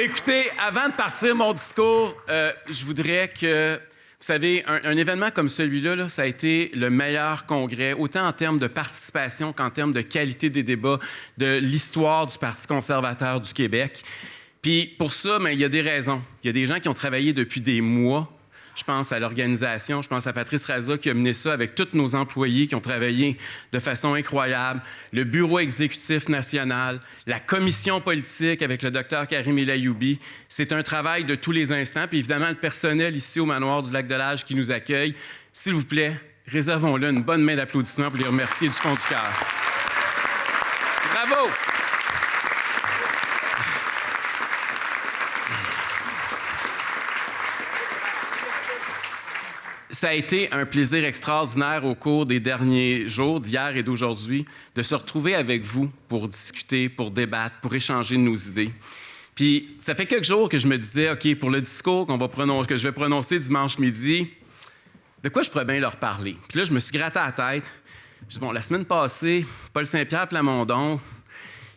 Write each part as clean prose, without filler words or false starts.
Écoutez, avant de partir mon discours, je voudrais que, vous savez, un événement comme celui-là, là, ça a été le meilleur congrès, autant en termes de participation qu'en termes de qualité des débats de l'histoire du Parti conservateur du Québec. Puis pour ça, il y a des raisons. Il y a des gens qui ont travaillé depuis des mois. Je pense à l'organisation, je pense à Patrice Raza qui a mené ça avec tous nos employés qui ont travaillé de façon incroyable, le bureau exécutif national, la commission politique avec le docteur Karim El-Ayoubi. C'est un travail de tous les instants. Puis évidemment, le personnel ici au Manoir du Lac-de-L'Âge qui nous accueille. S'il vous plaît, réservons-le une bonne main d'applaudissements pour les remercier du fond du cœur. Bravo! Ça a été un plaisir extraordinaire au cours des derniers jours, d'hier et d'aujourd'hui, de se retrouver avec vous pour discuter, pour débattre, pour échanger nos idées. Puis, ça fait quelques jours que je me disais, OK, pour le discours que je vais prononcer dimanche midi, de quoi je pourrais bien leur parler? Puis là, je me suis gratté la tête. Je dis, bon, la semaine passée, Paul Saint-Pierre Plamondon,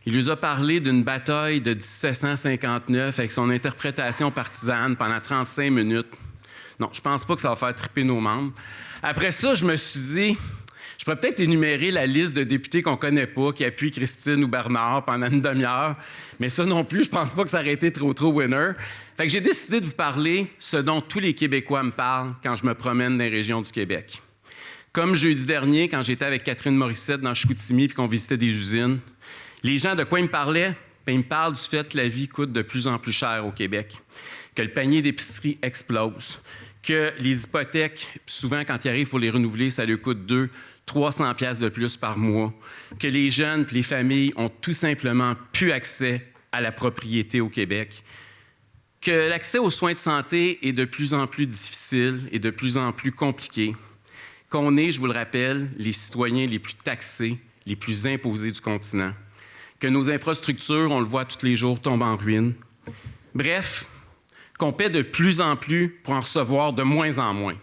il nous a parlé d'une bataille de 1759 avec son interprétation partisane pendant 35 minutes. Non, je pense pas que ça va faire triper nos membres. Après ça, je me suis dit, je pourrais peut-être énumérer la liste de députés qu'on connaît pas, qui appuient Christine ou Bernard pendant une demi-heure, mais ça non plus, je pense pas que ça aurait été trop winner. Fait que j'ai décidé de vous parler ce dont tous les Québécois me parlent quand je me promène dans les régions du Québec. Comme jeudi dernier, quand j'étais avec Catherine Morissette dans Chicoutimi puis qu'on visitait des usines, les gens, de quoi ils me parlaient? Bien, ils me parlent du fait que la vie coûte de plus en plus cher au Québec, que le panier d'épicerie explose, que les hypothèques, souvent, quand ils arrivent pour les renouveler, ça leur coûte 200-300 piastres de plus par mois, que les jeunes et les familles ont tout simplement plus accès à la propriété au Québec, que l'accès aux soins de santé est de plus en plus difficile et de plus en plus compliqué, qu'on est, je vous le rappelle, les citoyens les plus taxés, les plus imposés du continent, que nos infrastructures, on le voit tous les jours, tombent en ruine. Bref, qu'on paie de plus en plus pour en recevoir de moins en moins.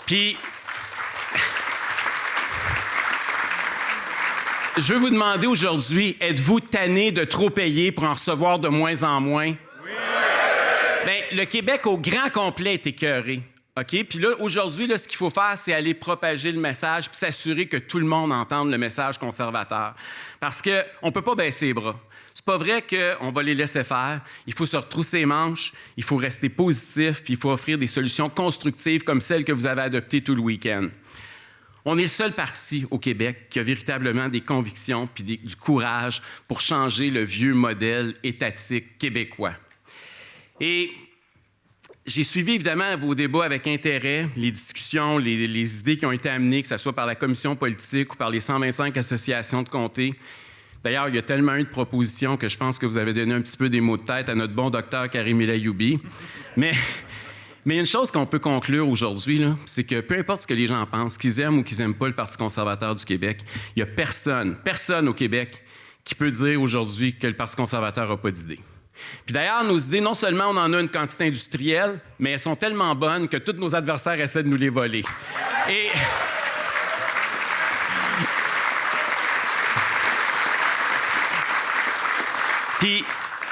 Puis, je veux vous demander aujourd'hui, êtes-vous tanné de trop payer pour en recevoir de moins en moins? Oui! Bien, le Québec au grand complet est écœuré. OK? Puis là, aujourd'hui, ce qu'il faut faire, c'est aller propager le message puis s'assurer que tout le monde entende le message conservateur. Parce qu'on ne peut pas baisser les bras. C'est pas vrai qu'on va les laisser faire. Il faut se retrousser les manches, il faut rester positif, puis il faut offrir des solutions constructives comme celles que vous avez adoptées tout le week-end. On est le seul parti au Québec qui a véritablement des convictions puis du courage pour changer le vieux modèle étatique québécois. Et j'ai suivi évidemment vos débats avec intérêt, les discussions, les idées qui ont été amenées, que ce soit par la commission politique ou par les 125 associations de comté. D'ailleurs, il y a tellement eu de propositions que je pense que vous avez donné un petit peu des mots de tête à notre bon docteur Karim El-Ayoubi. Mais une chose qu'on peut conclure aujourd'hui, là, c'est que peu importe ce que les gens pensent, qu'ils aiment ou qu'ils n'aiment pas le Parti conservateur du Québec, il n'y a personne au Québec qui peut dire aujourd'hui que le Parti conservateur n'a pas d'idées. Puis d'ailleurs, nos idées, non seulement on en a une quantité industrielle, mais elles sont tellement bonnes que tous nos adversaires essaient de nous les voler. Et puis,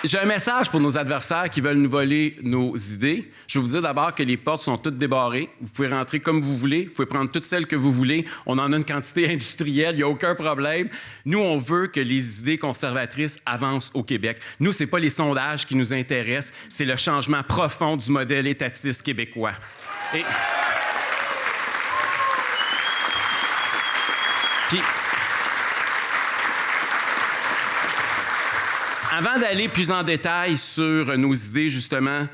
j'ai un message pour nos adversaires qui veulent nous voler nos idées. Je vais vous dire d'abord que les portes sont toutes débarrées. Vous pouvez rentrer comme vous voulez. Vous pouvez prendre toutes celles que vous voulez. On en a une quantité industrielle. Il n'y a aucun problème. Nous, on veut que les idées conservatrices avancent au Québec. Nous, ce n'est pas les sondages qui nous intéressent. C'est le changement profond du modèle étatiste québécois. Et puis, avant d'aller plus en détail sur nos idées, justement,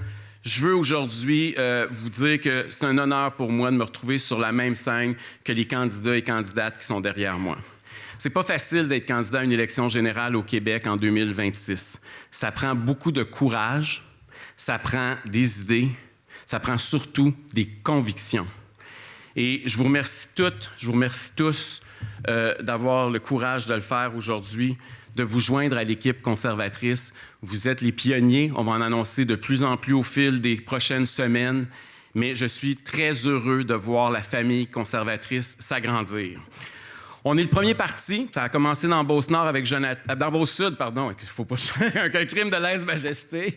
je veux aujourd'hui vous dire que c'est un honneur pour moi de me retrouver sur la même scène que les candidats et candidates qui sont derrière moi. C'est pas facile d'être candidat à une élection générale au Québec en 2026. Ça prend beaucoup de courage, ça prend des idées, ça prend surtout des convictions. Et je vous remercie toutes, je vous remercie tous d'avoir le courage de le faire aujourd'hui, de vous joindre à l'équipe conservatrice. Vous êtes les pionniers. On va en annoncer de plus en plus au fil des prochaines semaines. Mais je suis très heureux de voir la famille conservatrice s'agrandir. On est le premier parti. Ça a commencé dans Beauce-Nord avec Jonathan... Dans Beauce-Sud, pardon. Il ne faut pas... un crime de lèse-majesté.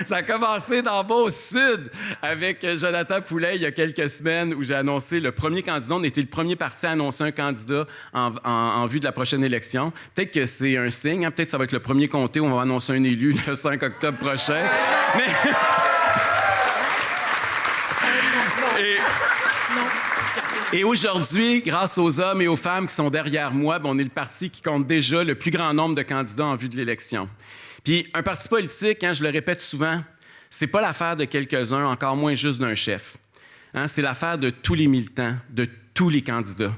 Ça a commencé dans Beauce-Sud avec Jonathan Poulet il y a quelques semaines où j'ai annoncé le premier candidat. On était le premier parti à annoncer un candidat en vue de la prochaine élection. Peut-être que c'est un signe. Hein? Peut-être que ça va être le premier comté où on va annoncer un élu le 5 octobre prochain. Mais... Et aujourd'hui, grâce aux hommes et aux femmes qui sont derrière moi, on est le parti qui compte déjà le plus grand nombre de candidats en vue de l'élection. Puis un parti politique, hein, je le répète souvent, c'est pas l'affaire de quelques-uns, encore moins juste d'un chef. Hein, c'est l'affaire de tous les militants, de tous les candidats.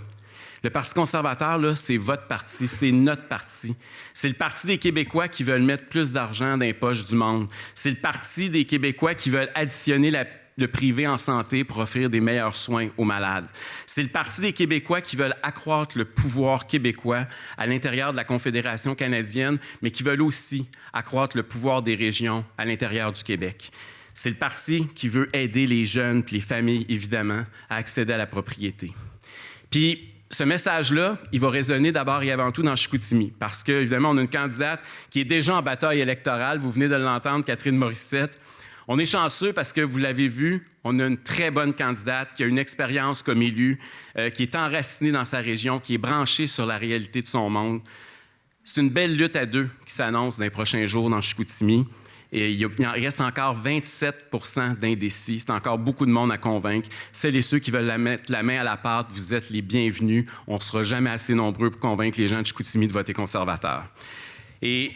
Le Parti conservateur, là, c'est votre parti, c'est notre parti. C'est le parti des Québécois qui veulent mettre plus d'argent dans les poches du monde. C'est le parti des Québécois qui veulent additionner le privé en santé pour offrir des meilleurs soins aux malades. C'est le Parti des Québécois qui veulent accroître le pouvoir québécois à l'intérieur de la Confédération canadienne, mais qui veulent aussi accroître le pouvoir des régions à l'intérieur du Québec. C'est le parti qui veut aider les jeunes et les familles, évidemment, à accéder à la propriété. Puis, ce message-là, il va résonner d'abord et avant tout dans Chicoutimi, parce qu'évidemment, on a une candidate qui est déjà en bataille électorale. Vous venez de l'entendre, Catherine Morissette. On est chanceux parce que, vous l'avez vu, on a une très bonne candidate qui a une expérience comme élue, qui est enracinée dans sa région, qui est branchée sur la réalité de son monde. C'est une belle lutte à deux qui s'annonce dans les prochains jours dans Chicoutimi. Et il en reste encore 27 % d'indécis. C'est encore beaucoup de monde à convaincre. Celles et ceux qui veulent mettre la main à la pâte, vous êtes les bienvenus. On ne sera jamais assez nombreux pour convaincre les gens de Chicoutimi de voter conservateur. Et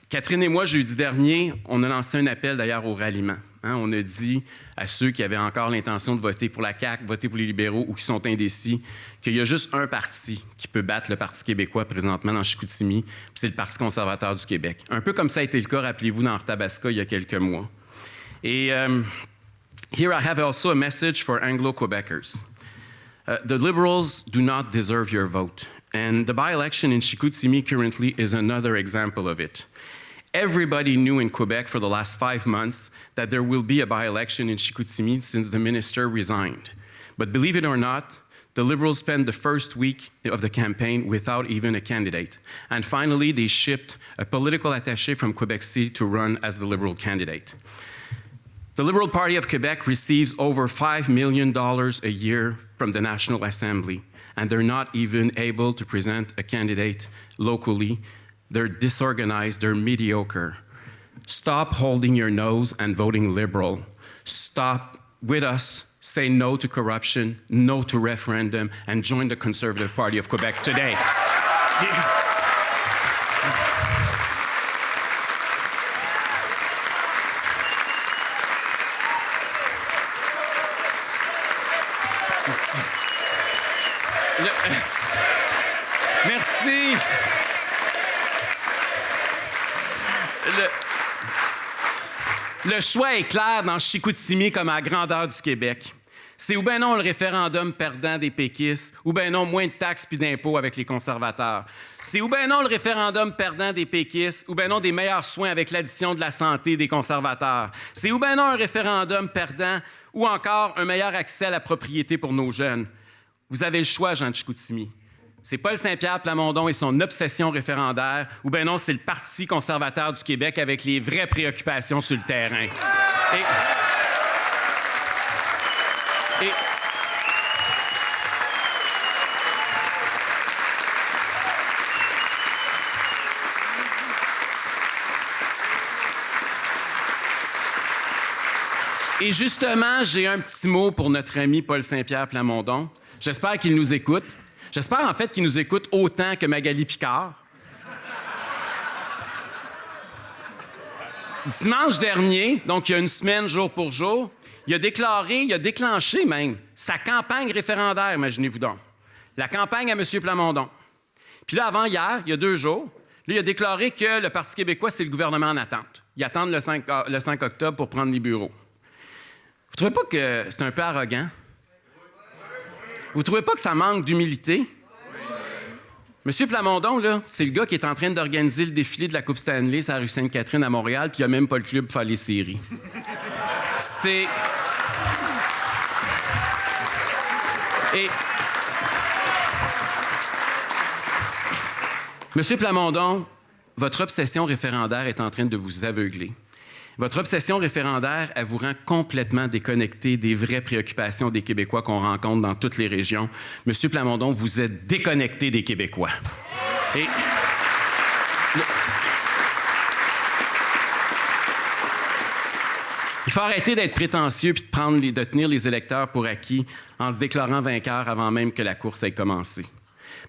Catherine et moi, jeudi dernier, on a lancé un appel d'ailleurs au ralliement. Hein, on a dit à ceux qui avaient encore l'intention de voter pour la CAQ, voter pour les libéraux ou qui sont indécis, qu'il y a juste un parti qui peut battre le Parti québécois présentement dans Chicoutimi, puis c'est le Parti conservateur du Québec. Un peu comme ça a été le cas, rappelez-vous, dans Arthabasca il y a quelques mois. Et here I have also a message for Anglo-Quebecers. The Liberals do not deserve your vote. And the by-election in Chicoutimi currently is another example of it. Everybody knew in Quebec for the last 5 months that there will be a by-election in Chicoutimi since the minister resigned. But believe it or not, the Liberals spent the first week of the campaign without even a candidate. And finally, they shipped a political attaché from Quebec City to run as the Liberal candidate. The Liberal Party of Quebec receives over $5 million a year from the National Assembly, and they're not even able to present a candidate locally. They're disorganized, they're mediocre. Stop holding your nose and voting Liberal. Stop with us, say no to corruption, no to referendum, and join the Conservative Party of Quebec today. Merci. Le choix est clair dans Chicoutimi comme à la grandeur du Québec. C'est ou bien non le référendum perdant des péquistes, ou bien non moins de taxes puis d'impôts avec les conservateurs. C'est ou bien non le référendum perdant des péquistes, ou bien non des meilleurs soins avec l'addition de la santé des conservateurs. C'est ou bien non un référendum perdant, ou encore un meilleur accès à la propriété pour nos jeunes. Vous avez le choix, Jean de Chicoutimi. C'est Paul Saint-Pierre Plamondon et son obsession référendaire, ou bien non, c'est le Parti conservateur du Québec avec les vraies préoccupations sur le terrain. Et justement, j'ai un petit mot pour notre ami Paul Saint-Pierre Plamondon. J'espère qu'il nous écoute. J'espère en fait qu'il nous écoute autant que Magali Picard. Dimanche dernier, donc il y a une semaine, jour pour jour, il a déclenché même sa campagne référendaire, imaginez-vous donc. La campagne à M. Plamondon. Puis là, avant hier, il y a 2 jours, là, il a déclaré que le Parti québécois, c'est le gouvernement en attente. Ils attendent le 5 octobre pour prendre les bureaux. Vous trouvez pas que c'est un peu arrogant? Vous trouvez pas que ça manque d'humilité? Monsieur Plamondon, là, c'est le gars qui est en train d'organiser le défilé de la Coupe Stanley sur la rue Sainte-Catherine à Montréal, puis il n'y a même pas le club pour faire les séries. C'est... Monsieur Plamondon, votre obsession référendaire est en train de vous aveugler. Votre obsession référendaire, elle vous rend complètement déconnecté des vraies préoccupations des Québécois qu'on rencontre dans toutes les régions. Monsieur Plamondon, vous êtes déconnecté des Québécois. Et il faut arrêter d'être prétentieux et de tenir les électeurs pour acquis en se déclarant vainqueur avant même que la course ait commencé.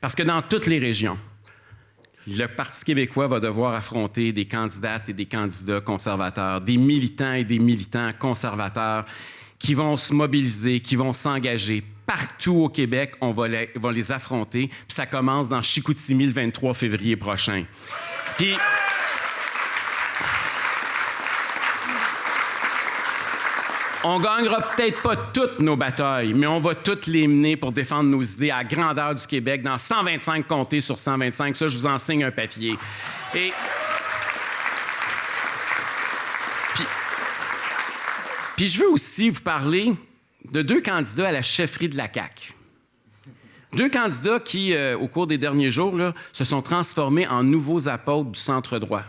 Parce que dans toutes les régions, le Parti québécois va devoir affronter des candidates et des candidats conservateurs, des militants et des militants conservateurs qui vont se mobiliser, qui vont s'engager. Partout au Québec, on va les affronter. Puis ça commence dans Chicoutimi le 23 février prochain. Puis on gagnera peut-être pas toutes nos batailles, mais on va toutes les mener pour défendre nos idées à la grandeur du Québec, dans 125 comtés sur 125. Ça, je vous en signe un papier. Et puis je veux aussi vous parler de 2 candidats à la chefferie de la CAQ. 2 candidats qui, au cours des derniers jours, là, se sont transformés en nouveaux apôtres du centre-droit.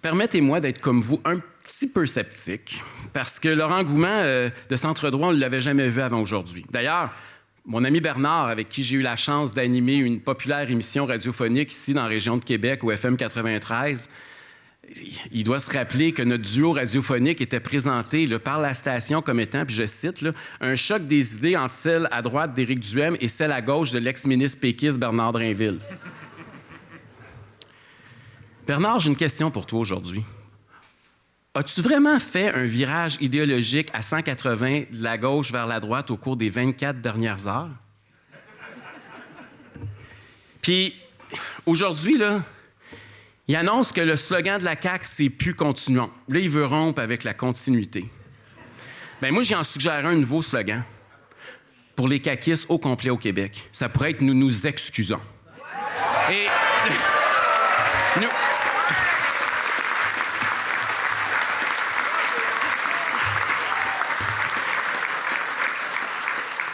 Permettez-moi d'être comme vous un petit peu sceptique, parce que leur engouement de centre-droit, on ne l'avait jamais vu avant aujourd'hui. D'ailleurs, mon ami Bernard, avec qui j'ai eu la chance d'animer une populaire émission radiophonique ici dans la région de Québec, au FM 93, il doit se rappeler que notre duo radiophonique était présenté là, par la station comme étant, puis je cite, là, un choc des idées entre celle à droite d'Éric Duhem et celle à gauche de l'ex-ministre péquiste Bernard Drainville. Bernard, j'ai une question pour toi aujourd'hui. As-tu vraiment fait un virage idéologique à 180 de la gauche vers la droite au cours des 24 dernières heures? Puis, aujourd'hui, là, il annonce que le slogan de la CAQ, c'est « Plus continuons ». Là, il veut rompre avec la continuité. Bien, moi, j'en suggère un nouveau slogan pour les caquistes au complet au Québec. Ça pourrait être « Nous nous excusons ». Et nous...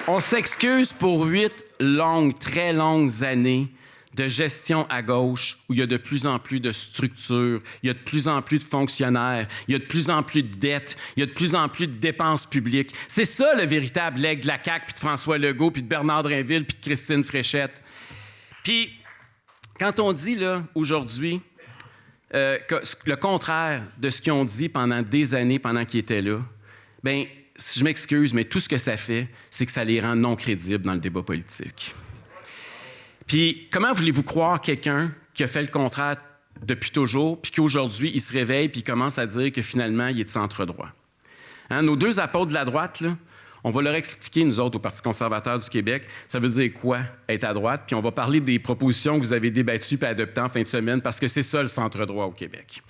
On s'excuse pour 8 longues, très longues années de gestion à gauche où il y a de plus en plus de structures, il y a de plus en plus de fonctionnaires, il y a de plus en plus de dettes, il y a de plus en plus de dépenses publiques. C'est ça le véritable legs de la CAQ, puis de François Legault, puis de Bernard Drainville, puis de Christine Fréchette. Puis, quand on dit, là, aujourd'hui, que le contraire de ce qu'ils ont dit pendant des années, pendant qu'ils étaient là, bien, je m'excuse, mais tout ce que ça fait, c'est que ça les rend non crédibles dans le débat politique. Puis, comment voulez-vous croire quelqu'un qui a fait le contraire depuis toujours, puis qu'aujourd'hui, il se réveille puis il commence à dire que finalement, il est de centre-droit? Hein, nos 2 apôtres de la droite, là, on va leur expliquer, nous autres, au Parti conservateur du Québec, ça veut dire quoi, être à droite, puis on va parler des propositions que vous avez débattues et adoptées en fin de semaine, parce que c'est ça le centre-droit au Québec.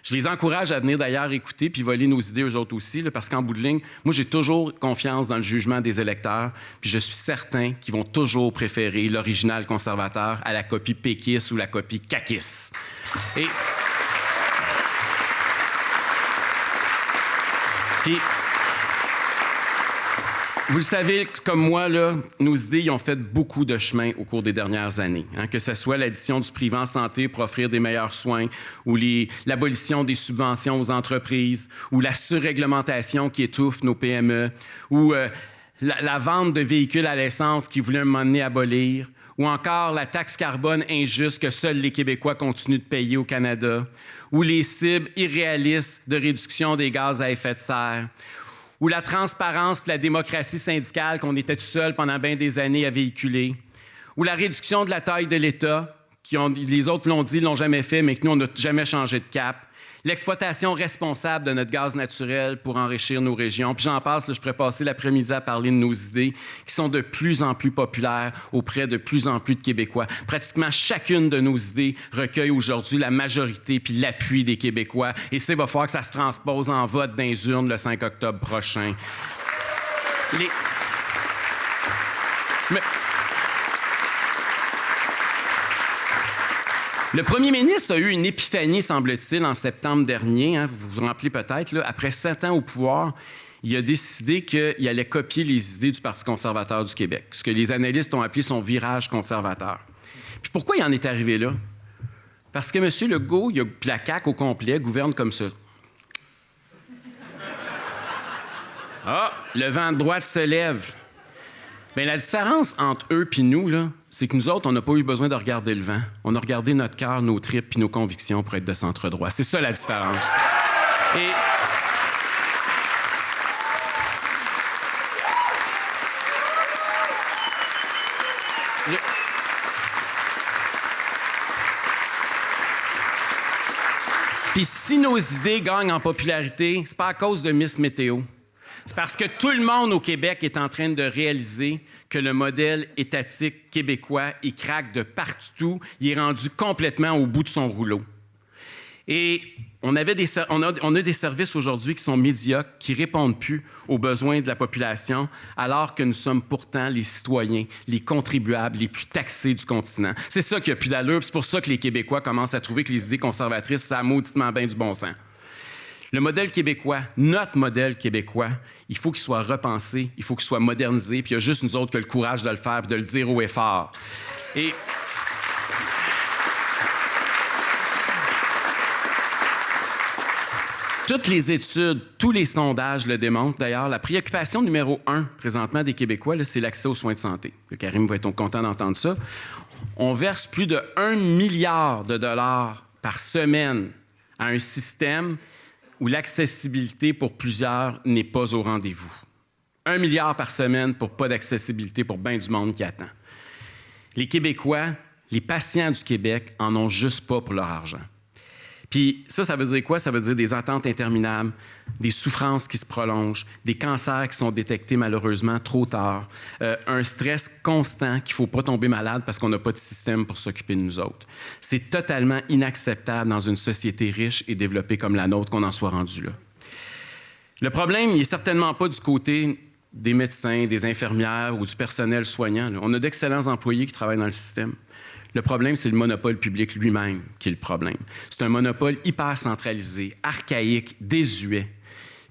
Je les encourage à venir d'ailleurs écouter puis voler nos idées eux autres aussi, là, parce qu'en bout de ligne, moi, j'ai toujours confiance dans le jugement des électeurs, puis je suis certain qu'ils vont toujours préférer l'original conservateur à la copie péquiste ou la copie caquiste. Et... Puis... Vous le savez, comme moi, là, nos idées y ont fait beaucoup de chemin au cours des dernières années. Hein, que ce soit l'addition du privé en santé pour offrir des meilleurs soins, ou l'abolition des subventions aux entreprises, ou la surréglementation qui étouffe nos PME, ou la vente de véhicules à l'essence qui voulait un moment donné abolir, ou encore la taxe carbone injuste que seuls les Québécois continuent de payer au Canada, ou les cibles irréalistes de réduction des gaz à effet de serre, ou la transparence et la démocratie syndicale qu'on était tout seul pendant bien des années à véhiculer, ou la réduction de la taille de l'État, les autres l'ont dit, l'ont jamais fait, mais que nous, on n'a jamais changé de cap, l'exploitation responsable de notre gaz naturel pour enrichir nos régions. Puis j'en passe, là, je pourrais passer l'après-midi à parler de nos idées qui sont de plus en plus populaires auprès de plus en plus de Québécois. Pratiquement chacune de nos idées recueille aujourd'hui la majorité puis l'appui des Québécois. Et ça, il va falloir que ça se transpose en vote dans les urnes le 5 octobre prochain. Le premier ministre a eu une épiphanie, semble-t-il, en septembre dernier. Hein, vous vous rappelez peut-être, là, après 7 ans au pouvoir, il a décidé qu'il allait copier les idées du Parti conservateur du Québec, ce que les analystes ont appelé son virage conservateur. Puis pourquoi il en est arrivé là? Parce que M. Legault, puis la CAQ au complet, gouverne comme ça. Ah, le vent de droite se lève. Bien, la différence entre eux et nous, là, c'est que nous autres, on n'a pas eu besoin de regarder le vent. On a regardé notre cœur, nos tripes et nos convictions pour être de centre droit. C'est ça la différence. Et puis si nos idées gagnent en popularité, c'est pas à cause de Miss Météo. C'est parce que tout le monde au Québec est en train de réaliser que le modèle étatique québécois, il craque de partout, il est rendu complètement au bout de son rouleau. Et on a des services aujourd'hui qui sont médiocres, qui ne répondent plus aux besoins de la population, alors que nous sommes pourtant les citoyens, les contribuables les plus taxés du continent. C'est ça qui a plus d'allure, c'est pour ça que les Québécois commencent à trouver que les idées conservatrices, ça a mauditement bien du bon sens. Le modèle québécois, notre modèle québécois, il faut qu'il soit repensé, il faut qu'il soit modernisé, puis il y a juste nous autres qui avons le courage de le faire et de le dire haut et fort. Et toutes les études, tous les sondages le démontrent. D'ailleurs, la préoccupation numéro 1 présentement des Québécois, là, c'est l'accès aux soins de santé. Le Karim va être content d'entendre ça. On verse plus de 1 milliard de dollars par semaine à un système où l'accessibilité pour plusieurs n'est pas au rendez-vous. 1 milliard par semaine pour pas d'accessibilité pour bien du monde qui attend. Les Québécois, les patients du Québec en ont juste pas pour leur argent. Puis ça veut dire quoi? Ça veut dire des attentes interminables, des souffrances qui se prolongent, des cancers qui sont détectés malheureusement trop tard, un stress constant qu'il ne faut pas tomber malade parce qu'on n'a pas de système pour s'occuper de nous autres. C'est totalement inacceptable dans une société riche et développée comme la nôtre qu'on en soit rendu là. Le problème, il n'est certainement pas du côté des médecins, des infirmières ou du personnel soignant. On a d'excellents employés qui travaillent dans le système. Le problème, c'est le monopole public lui-même qui est le problème. C'est un monopole hyper centralisé, archaïque, désuet.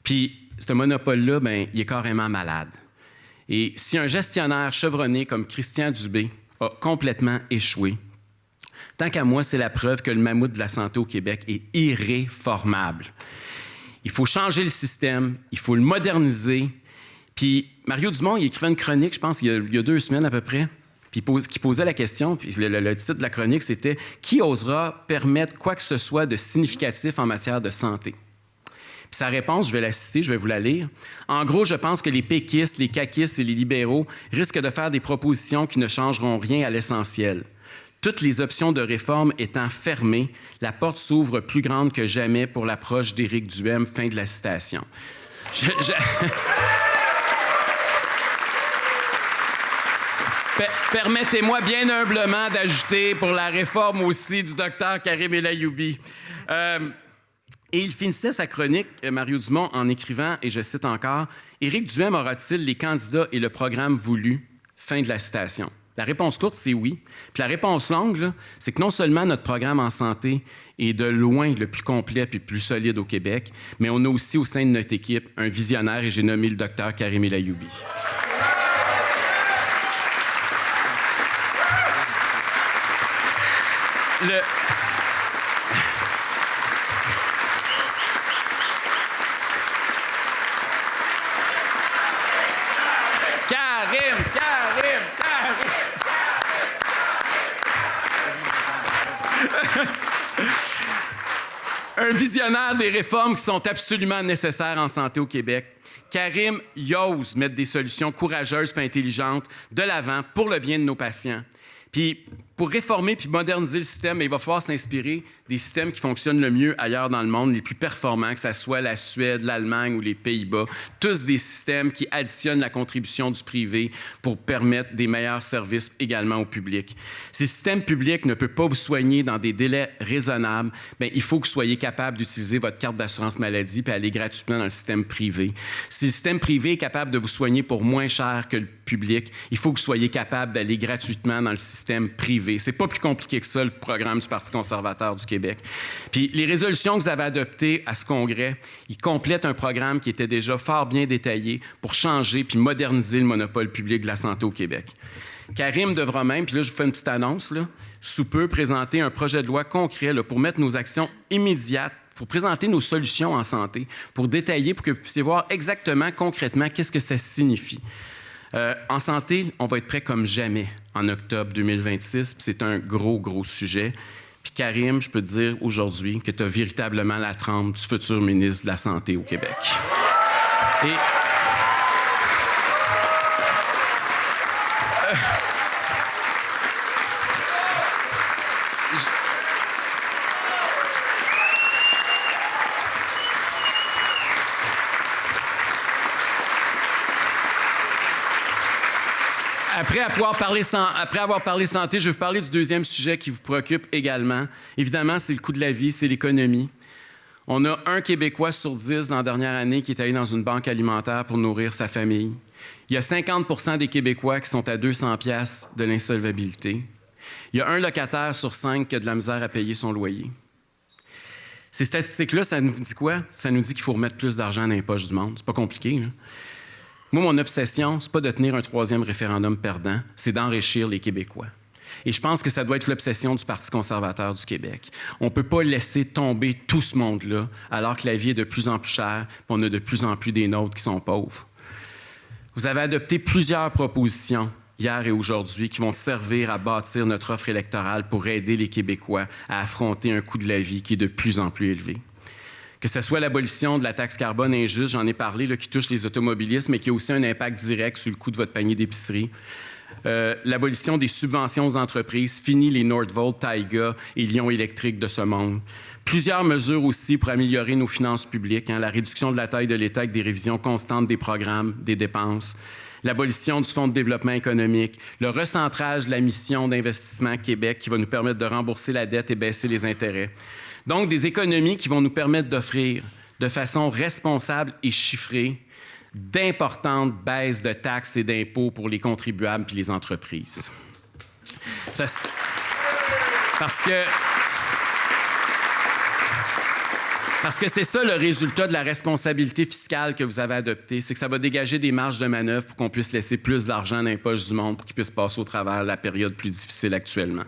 Puis, ce monopole-là, bien, il est carrément malade. Et si un gestionnaire chevronné comme Christian Dubé a complètement échoué, tant qu'à moi, c'est la preuve que le mammouth de la santé au Québec est irréformable. Il faut changer le système, il faut le moderniser. Puis, Mario Dumont, il écrivait une chronique, je pense, il y a 2 semaines à peu près, puis qui posait la question, puis le titre de la chronique, c'était « Qui osera permettre quoi que ce soit de significatif en matière de santé? » Puis sa réponse, je vais la citer, je vais vous la lire. « En gros, je pense que les péquistes, les caquistes et les libéraux risquent de faire des propositions qui ne changeront rien à l'essentiel. Toutes les options de réforme étant fermées, la porte s'ouvre plus grande que jamais pour l'approche d'Éric Duhem. » Fin de la citation. Permettez-moi bien humblement d'ajouter pour la réforme aussi du docteur Karim El Ayoubi. Et il finissait sa chronique, Mario Dumont, en écrivant, et je cite encore, « Éric Duhem aura-t-il les candidats et le programme voulu? » Fin de la citation. La réponse courte, c'est oui. Puis la réponse longue, là, c'est que non seulement notre programme en santé est de loin le plus complet et le plus solide au Québec, mais on a aussi au sein de notre équipe un visionnaire, et j'ai nommé le docteur Karim El Ayoubi. Karim! Un visionnaire des réformes qui sont absolument nécessaires en santé au Québec. Karim, il ose mettre des solutions courageuses et intelligentes de l'avant pour le bien de nos patients. Puis, pour réformer puis moderniser le système, il va falloir s'inspirer des systèmes qui fonctionnent le mieux ailleurs dans le monde, les plus performants, que ce soit la Suède, l'Allemagne ou les Pays-Bas. Tous des systèmes qui additionnent la contribution du privé pour permettre des meilleurs services également au public. Ces systèmes publics ne peuvent pas vous soigner dans des délais raisonnables. Bien, il faut que vous soyez capable d'utiliser votre carte d'assurance maladie puis aller gratuitement dans le système privé. Si le système privé est capable de vous soigner pour moins cher que le public, il faut que vous soyez capable d'aller gratuitement dans le système privé élevé. C'est pas plus compliqué que ça, le programme du Parti conservateur du Québec. Puis les résolutions que vous avez adoptées à ce congrès, ils complètent un programme qui était déjà fort bien détaillé pour changer puis moderniser le monopole public de la santé au Québec. Karim devra même, puis là, je vous fais une petite annonce, là, sous peu présenter un projet de loi concret là, pour mettre nos actions immédiates, pour présenter nos solutions en santé, pour détailler, pour que vous puissiez voir exactement, concrètement, qu'est-ce que ça signifie. En santé, on va être prêt comme jamais en octobre 2026, puis c'est un gros, gros sujet. Puis Karim, je peux te dire aujourd'hui que tu as véritablement la trempe du futur ministre de la Santé au Québec. Et... Après avoir parlé santé, je vais vous parler du deuxième sujet qui vous préoccupe également. Évidemment, c'est le coût de la vie, c'est l'économie. On a un Québécois sur 10 dans la dernière année qui est allé dans une banque alimentaire pour nourrir sa famille. Il y a 50 des Québécois qui sont à 200 piastres de l'insolvabilité. Il y a un locataire sur 5 qui a de la misère à payer son loyer. Ces statistiques-là, ça nous dit quoi? Ça nous dit qu'il faut remettre plus d'argent dans les poches du monde. C'est pas compliqué, là. Moi, mon obsession, c'est pas de tenir un troisième référendum perdant, c'est d'enrichir les Québécois. Et je pense que ça doit être l'obsession du Parti conservateur du Québec. On ne peut pas laisser tomber tout ce monde-là, alors que la vie est de plus en plus chère, et on a de plus en plus des nôtres qui sont pauvres. Vous avez adopté plusieurs propositions hier et aujourd'hui qui vont servir à bâtir notre offre électorale pour aider les Québécois à affronter un coût de la vie qui est de plus en plus élevé. Que ce soit l'abolition de la taxe carbone injuste, j'en ai parlé, là, qui touche les automobilistes, mais qui a aussi un impact direct sur le coût de votre panier d'épicerie. L'abolition des subventions aux entreprises, fini les Nordvolt, Taiga et Lion électrique de ce monde. Plusieurs mesures aussi pour améliorer nos finances publiques, la réduction de la taille de l'État avec des révisions constantes des programmes, des dépenses, l'abolition du Fonds de développement économique, le recentrage de la mission d'investissement Québec qui va nous permettre de rembourser la dette et baisser les intérêts. Donc, des économies qui vont nous permettre d'offrir de façon responsable et chiffrée d'importantes baisses de taxes et d'impôts pour les contribuables et les entreprises. Parce que c'est ça le résultat de la responsabilité fiscale que vous avez adoptée, c'est que ça va dégager des marges de manœuvre pour qu'on puisse laisser plus d'argent dans les poches du monde pour qu'ils puissent passer au travers de la période plus difficile actuellement.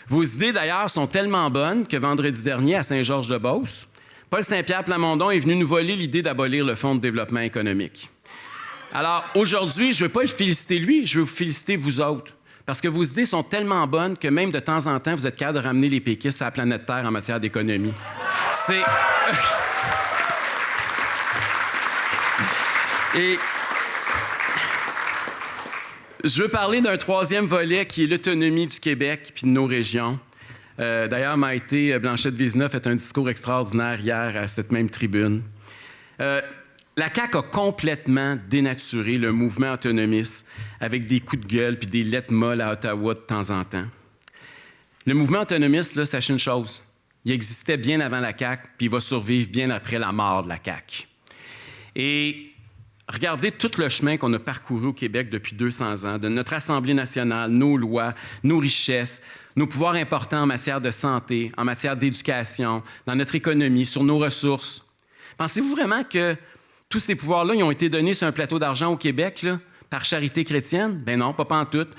Vos idées, d'ailleurs, sont tellement bonnes que vendredi dernier, à Saint-Georges-de-Beauce, Paul Saint-Pierre Plamondon est venu nous voler l'idée d'abolir le Fonds de développement économique. Alors, aujourd'hui, je ne veux pas le féliciter lui, je veux vous féliciter vous autres. Parce que vos idées sont tellement bonnes que même de temps en temps, vous êtes capable de ramener les péquistes à la planète Terre en matière d'économie. C'est... Et... Je veux parler d'un troisième volet qui est l'autonomie du Québec puis de nos régions. D'ailleurs, Maïté Blanchette-Vézina a fait un discours extraordinaire hier à cette même tribune. La CAQ a complètement dénaturé le mouvement autonomiste avec des coups de gueule puis des lettres molles à Ottawa de temps en temps. Le mouvement autonomiste, là, sachez une chose, il existait bien avant la CAQ puis il va survivre bien après la mort de la CAQ. Et regardez tout le chemin qu'on a parcouru au Québec depuis 200 ans, de notre Assemblée nationale, nos lois, nos richesses, nos pouvoirs importants en matière de santé, en matière d'éducation, dans notre économie, sur nos ressources. Pensez-vous vraiment que tous ces pouvoirs-là ils ont été donnés sur un plateau d'argent au Québec là, par charité chrétienne? Ben non, pas pantoute.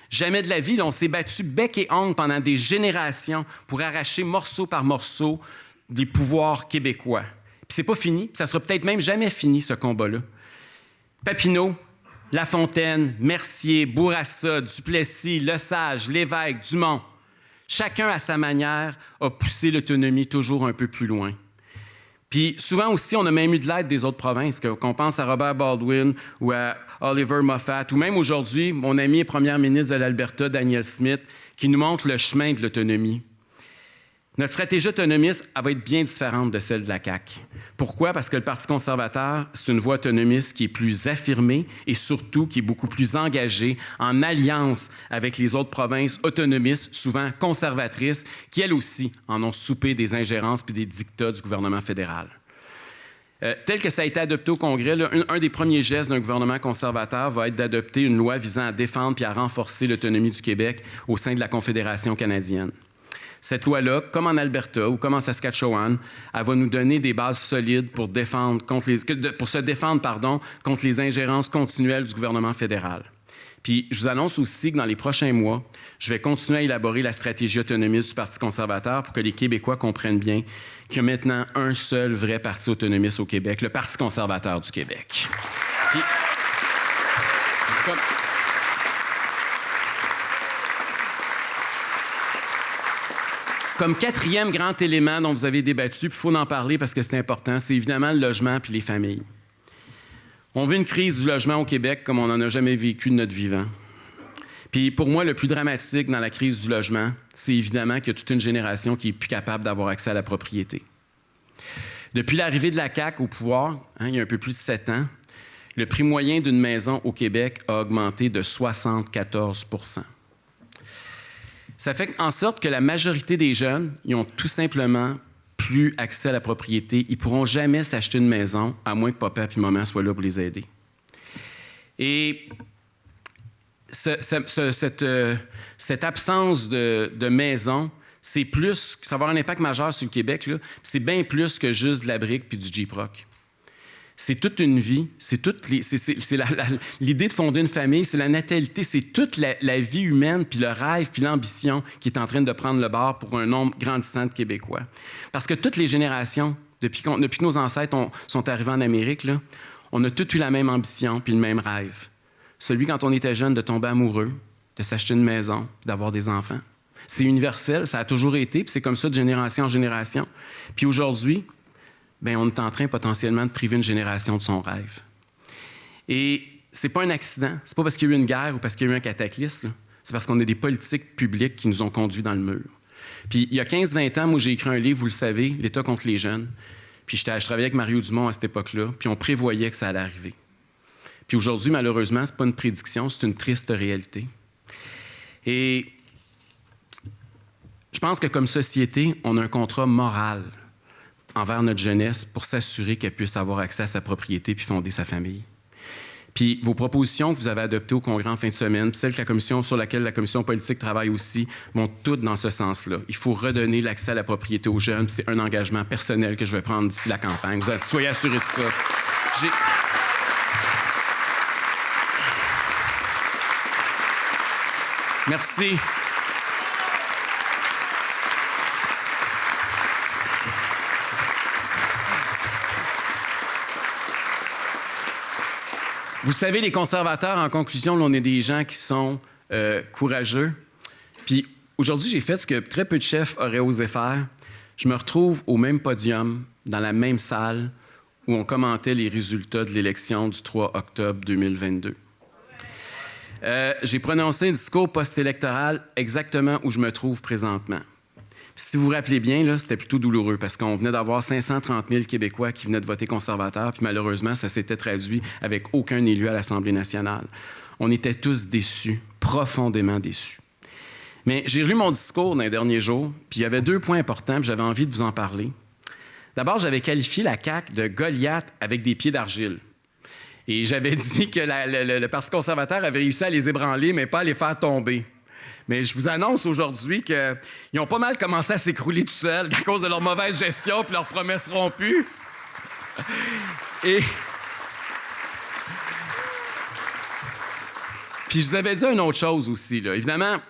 Jamais de la vie, là, on s'est battu bec et ongle pendant des générations pour arracher morceau par morceau des pouvoirs québécois. Puis c'est pas fini, ça sera peut-être même jamais fini, ce combat-là. Papineau, Lafontaine, Mercier, Bourassa, Duplessis, Lesage, Lévesque, Dumont, chacun à sa manière a poussé l'autonomie toujours un peu plus loin. Puis souvent aussi, on a même eu de l'aide des autres provinces, qu'on pense à Robert Baldwin ou à Oliver Moffat, ou même aujourd'hui, mon ami et première ministre de l'Alberta, Danielle Smith, qui nous montre le chemin de l'autonomie. Notre stratégie autonomiste, elle va être bien différente de celle de la CAQ. Pourquoi? Parce que le Parti conservateur, c'est une voie autonomiste qui est plus affirmée et surtout qui est beaucoup plus engagée en alliance avec les autres provinces autonomistes, souvent conservatrices, qui, elles aussi, en ont soupé des ingérences puis des dictats du gouvernement fédéral. Tel que ça a été adopté au Congrès, là, un des premiers gestes d'un gouvernement conservateur va être d'adopter une loi visant à défendre puis à renforcer l'autonomie du Québec au sein de la Confédération canadienne. Cette loi-là, comme en Alberta ou comme en Saskatchewan, elle va nous donner des bases solides pour, se défendre contre les ingérences continuelles du gouvernement fédéral. Puis, je vous annonce aussi que dans les prochains mois, je vais continuer à élaborer la stratégie autonomiste du Parti conservateur pour que les Québécois comprennent bien qu'il y a maintenant un seul vrai parti autonomiste au Québec, le Parti conservateur du Québec. Puis, Comme quatrième grand élément dont vous avez débattu, puis il faut en parler parce que c'est important, c'est évidemment le logement puis les familles. On vit une crise du logement au Québec comme on n'en a jamais vécu de notre vivant. Puis pour moi, le plus dramatique dans la crise du logement, c'est évidemment qu'il y a toute une génération qui n'est plus capable d'avoir accès à la propriété. Depuis l'arrivée de la CAQ au pouvoir, il y a un peu plus de 7 ans, le prix moyen d'une maison au Québec a augmenté de 74 %. Ça fait en sorte que la majorité des jeunes, ils ont tout simplement plus accès à la propriété. Ils ne pourront jamais s'acheter une maison, à moins que papa et maman soient là pour les aider. Et cette absence de maison, ça va avoir un impact majeur sur le Québec, là. C'est bien plus que juste de la brique puis du Jeep-Rock. C'est toute une vie, c'est l'idée de fonder une famille, c'est la natalité, c'est toute la vie humaine, puis le rêve, puis l'ambition qui est en train de prendre le bord pour un nombre grandissant de Québécois. Parce que toutes les générations, depuis que nos ancêtres sont arrivés en Amérique, là, on a tous eu la même ambition puis le même rêve. Celui, quand on était jeune, de tomber amoureux, de s'acheter une maison, d'avoir des enfants. C'est universel, ça a toujours été, puis c'est comme ça de génération en génération. Puis aujourd'hui, on est en train potentiellement de priver une génération de son rêve. Et c'est pas un accident, c'est pas parce qu'il y a eu une guerre ou parce qu'il y a eu un cataclysme, là. C'est parce qu'on a des politiques publiques qui nous ont conduits dans le mur. Puis il y a 15-20 ans, moi j'ai écrit un livre, vous le savez, « L'État contre les jeunes ». Puis je travaillais avec Mario Dumont à cette époque-là, puis on prévoyait que ça allait arriver. Puis aujourd'hui, malheureusement, c'est pas une prédiction, c'est une triste réalité. Et je pense que comme société, on a un contrat moral envers notre jeunesse pour s'assurer qu'elle puisse avoir accès à sa propriété puis fonder sa famille. Puis vos propositions que vous avez adoptées au Congrès en fin de semaine, puis celles sur laquelle la Commission politique travaille aussi, vont toutes dans ce sens-là. Il faut redonner l'accès à la propriété aux jeunes. C'est un engagement personnel que je vais prendre d'ici la campagne. Soyez assurés de ça. Merci. Vous savez, les conservateurs, en conclusion, là, on est des gens qui sont courageux. Puis aujourd'hui, j'ai fait ce que très peu de chefs auraient osé faire. Je me retrouve au même podium, dans la même salle, où on commentait les résultats de l'élection du 3 octobre 2022. J'ai prononcé un discours post-électoral exactement où je me trouve présentement. Si vous vous rappelez bien, là, c'était plutôt douloureux parce qu'on venait d'avoir 530 000 Québécois qui venaient de voter conservateur, puis malheureusement, ça s'était traduit avec aucun élu à l'Assemblée nationale. On était tous déçus, profondément déçus. Mais j'ai lu mon discours dans les derniers jours, puis il y avait 2 points importants, puis j'avais envie de vous en parler. D'abord, j'avais qualifié la CAQ de Goliath avec des pieds d'argile. Et j'avais dit que le Parti conservateur avait réussi à les ébranler, mais pas à les faire tomber. Mais je vous annonce aujourd'hui qu'ils ont pas mal commencé à s'écrouler tout seuls à cause de leur mauvaise gestion puis leurs promesses rompues. Et puis je vous avais dit une autre chose aussi, là. Évidemment,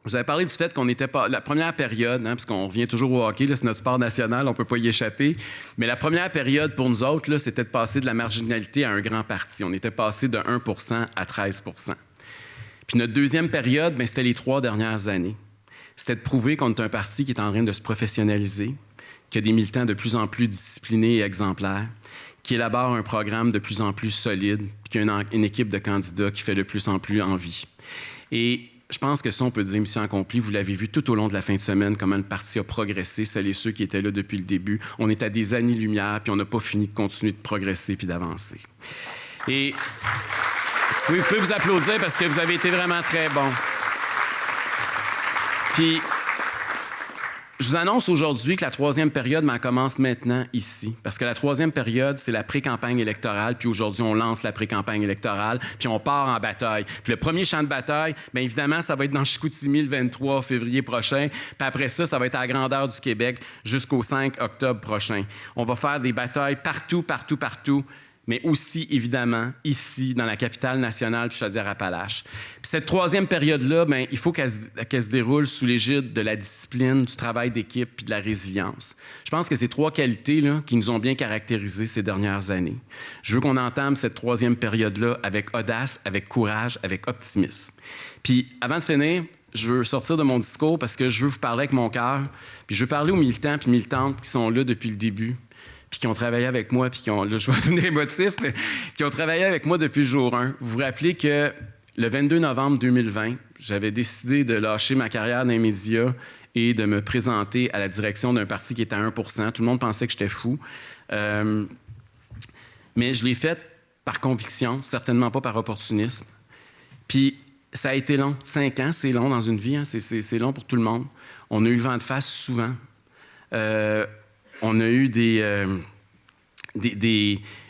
vous avez parlé du fait qu'on n'était pas... La première période, parce qu'on revient toujours au hockey, là, c'est notre sport national, on ne peut pas y échapper, mais la première période pour nous autres, là, c'était de passer de la marginalité à un grand parti. On était passé de 1 % à 13 %. Puis notre deuxième période, c'était les 3 dernières années. C'était de prouver qu'on est un parti qui est en train de se professionnaliser, qui a des militants de plus en plus disciplinés et exemplaires, qui élabore un programme de plus en plus solide, puis qui a une équipe de candidats qui fait de plus en plus envie. Et je pense que ça, on peut dire mission accomplie. Vous l'avez vu tout au long de la fin de semaine, comment le parti a progressé, celles et ceux qui étaient là depuis le début. On est à des années-lumière, puis on n'a pas fini de continuer de progresser puis d'avancer. Et oui, vous pouvez vous applaudir parce que vous avez été vraiment très bons. Puis, Je vous annonce aujourd'hui que la troisième période commence maintenant ici. Parce que la troisième période, c'est la pré-campagne électorale. Puis aujourd'hui, on lance la pré-campagne électorale. Puis on part en bataille. Puis le premier champ de bataille, bien évidemment, ça va être dans Chicoutimi le 23 février prochain. Puis après ça, ça va être à la grandeur du Québec jusqu'au 5 octobre prochain. On va faire des batailles partout, mais aussi, évidemment, ici, dans la capitale nationale, puis Chaudière-Appalaches. Puis cette troisième période-là, bien, il faut qu'elle se déroule sous l'égide de la discipline, du travail d'équipe puis de la résilience. Je pense que ces trois qualités là, qui nous ont bien caractérisés ces dernières années. Je veux qu'on entame cette troisième période-là avec audace, avec courage, avec optimisme. Puis, avant de finir, je veux sortir de mon discours parce que je veux vous parler avec mon cœur, puis je veux parler aux militants puis militantes qui sont là depuis le début, puis qui ont travaillé avec moi, puis qui ont, là, je vais donner les motifs, mais qui ont travaillé avec moi depuis le jour 1. Vous vous rappelez que le 22 novembre 2020, j'avais décidé de lâcher ma carrière dans les médias et de me présenter à la direction d'un parti qui était à 1 %. Tout le monde pensait que j'étais fou. Mais je l'ai fait par conviction, certainement pas par opportunisme. Puis ça a été long. 5 ans, c'est long dans une vie, hein? C'est long pour tout le monde. On a eu le vent de face souvent. On a eu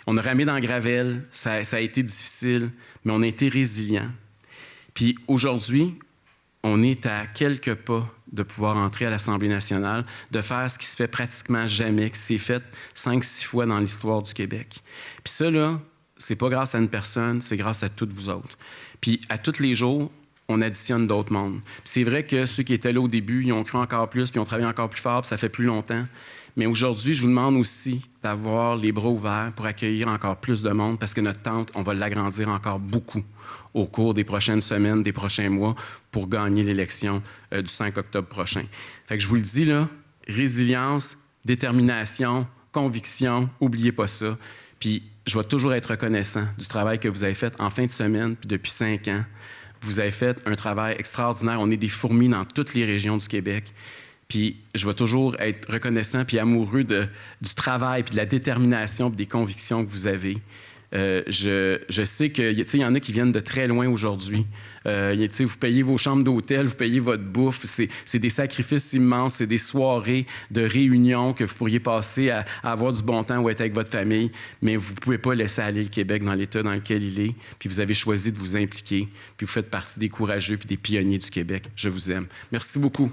on a ramé dans la gravelle, ça a été difficile, mais on a été résilients. Puis aujourd'hui, on est à quelques pas de pouvoir entrer à l'Assemblée nationale, de faire ce qui se fait pratiquement jamais, qui s'est fait 5-6 fois dans l'histoire du Québec. Puis ça, là, c'est pas grâce à une personne, c'est grâce à toutes vous autres. Puis à tous les jours, on additionne d'autres mondes. Puis c'est vrai que ceux qui étaient là au début, ils ont cru encore plus, puis ils ont travaillé encore plus fort, puis ça fait plus longtemps. Mais aujourd'hui, je vous demande aussi d'avoir les bras ouverts pour accueillir encore plus de monde parce que notre tente, on va l'agrandir encore beaucoup au cours des prochaines semaines, des prochains mois pour gagner l'élection du 5 octobre prochain. Fait que je vous le dis, là, résilience, détermination, conviction, n'oubliez pas ça. Puis je vais toujours être reconnaissant du travail que vous avez fait en fin de semaine puis depuis 5 ans. Vous avez fait un travail extraordinaire. On est des fourmis dans toutes les régions du Québec. Puis je vais toujours être reconnaissant puis amoureux du travail puis de la détermination puis des convictions que vous avez. Je sais qu'il y en a qui viennent de très loin aujourd'hui. Vous payez vos chambres d'hôtel, vous payez votre bouffe. C'est des sacrifices immenses, c'est des soirées de réunion que vous pourriez passer à avoir du bon temps ou être avec votre famille, mais vous ne pouvez pas laisser aller le Québec dans l'état dans lequel il est. Puis vous avez choisi de vous impliquer, puis vous faites partie des courageux puis des pionniers du Québec. Je vous aime. Merci beaucoup.